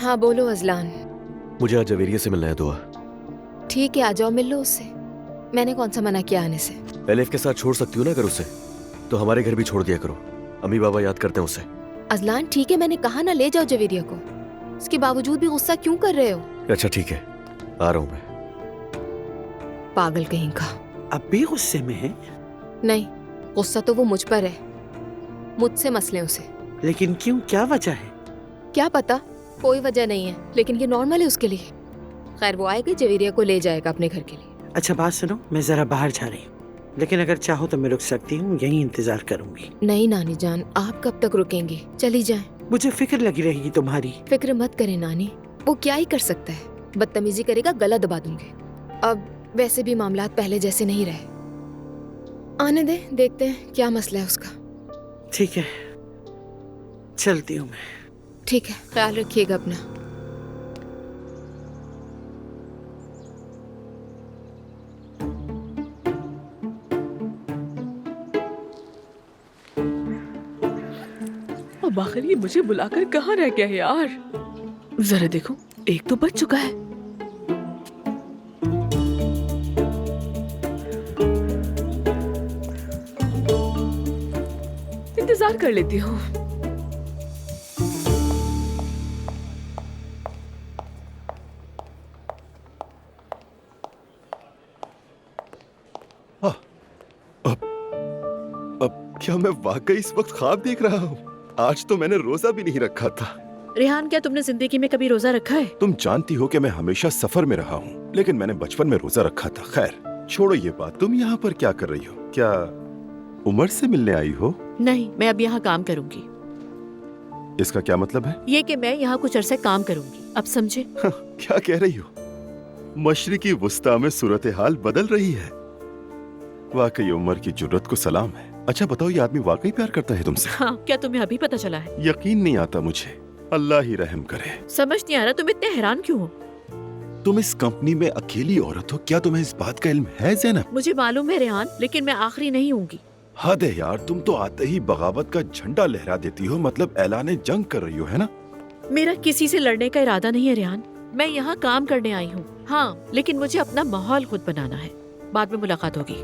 हाँ बोलो अजलान। मुझे आज जवेरिया से मिलना है दुआ। ठीक है, आ जाओ, मिल लो उससे। मैंने कौन सा मना किया आने से। एलिफ के साथ छोड़ सकती हो ना अगर उसे, तो हमारे घर भी छोड़ दिया करो। अम्मी बाबा याद करते हैं उसे। अजलान ठीक है, मैंने कहा ना ले जाओ जवेरिया को। उसके बावजूद भी गुस्सा क्यों कर रहे हो? अच्छा ठीक है, आ रहा हूँ मैं। पागल कहीं का। अब भी गुस्से में है? नहीं, गुस्सा तो वो मुझ पर है। मुझसे मसले उसे। लेकिन क्यों, क्या वजह है? क्या पता, कोई वजह नहीं है, लेकिन ये नॉर्मल है उसके लिए। खैर वो आएगा, जवेरिया को ले जाएगा अपने घर के लिए। अच्छा बात सुनो, मैं जरा बाहर जा रही हूँ, लेकिन अगर चाहो तो मैं रुक सकती हूँ, यहीं इंतजार करूंगी। नहीं नानी जान, आप कब तक रुकेंगी? चली जाएं। मुझे फिक्र लगी रहेगी तुम्हारी। फिक्र मत करें नानी, वो क्या ही कर सकता है। बदतमीजी करेगा, गला दबा दूंगी। अब वैसे भी मामलात पहले जैसे नहीं रहे। आने दे, देखते हैं क्या मसला है उसका। ठीक है, चलती हूँ मैं। ठीक है, ख्याल रखिएगा अपना। अब आखिर ये मुझे बुलाकर कहाँ रह गया है यार? जरा देखो, एक तो बज चुका है। इंतजार कर लेती हूँ। अब क्या मैं वाकई इस वक्त ख्वाब देख रहा हूँ? आज तो मैंने रोजा भी नहीं रखा था। रेहान, क्या तुमने जिंदगी में कभी रोजा रखा है? तुम जानती हो कि मैं हमेशा सफर में रहा हूँ, लेकिन मैंने बचपन में रोजा रखा था। खैर छोड़ो ये बात, तुम यहाँ पर क्या कर रही हो? क्या उमर से मिलने आई हो? नहीं, मैं अब यहाँ काम करूंगी। इसका क्या मतलब है? ये कि मैं यहाँ कुछ अरसे काम करूंगी, अब समझे? क्या कह रही हो? मशरिकी वुस्ता में सूरत हाल बदल रही है। वाकई उमर की जुर्रत को सलाम है। अच्छा बताओ, ये आदमी वाकई प्यार करता है तुमसे? हाँ, क्या तुम्हें अभी पता चला है? यकीन नहीं आता मुझे। अल्लाह ही रहम करे। समझ नहीं आ रहा तुम इतने हैरान क्यों हो? तुम इस कंपनी में अकेली औरत हो, क्या तुम्हें इस बात का इल्म है ज़ैनब? मुझे मालूम है रेहान, लेकिन मैं आखिरी नहीं होंगी। हद है यार, तुम तो आते ही बगावत का झंडा लहरा देती हो, मतलब ऐलान जंग कर रही हो, है ना? मेरा किसी से लड़ने का इरादा नहीं है रेहान, मैं यहाँ काम करने आई हूँ। हाँ, लेकिन मुझे अपना माहौल खुद बनाना है। बाद में मुलाकात होगी।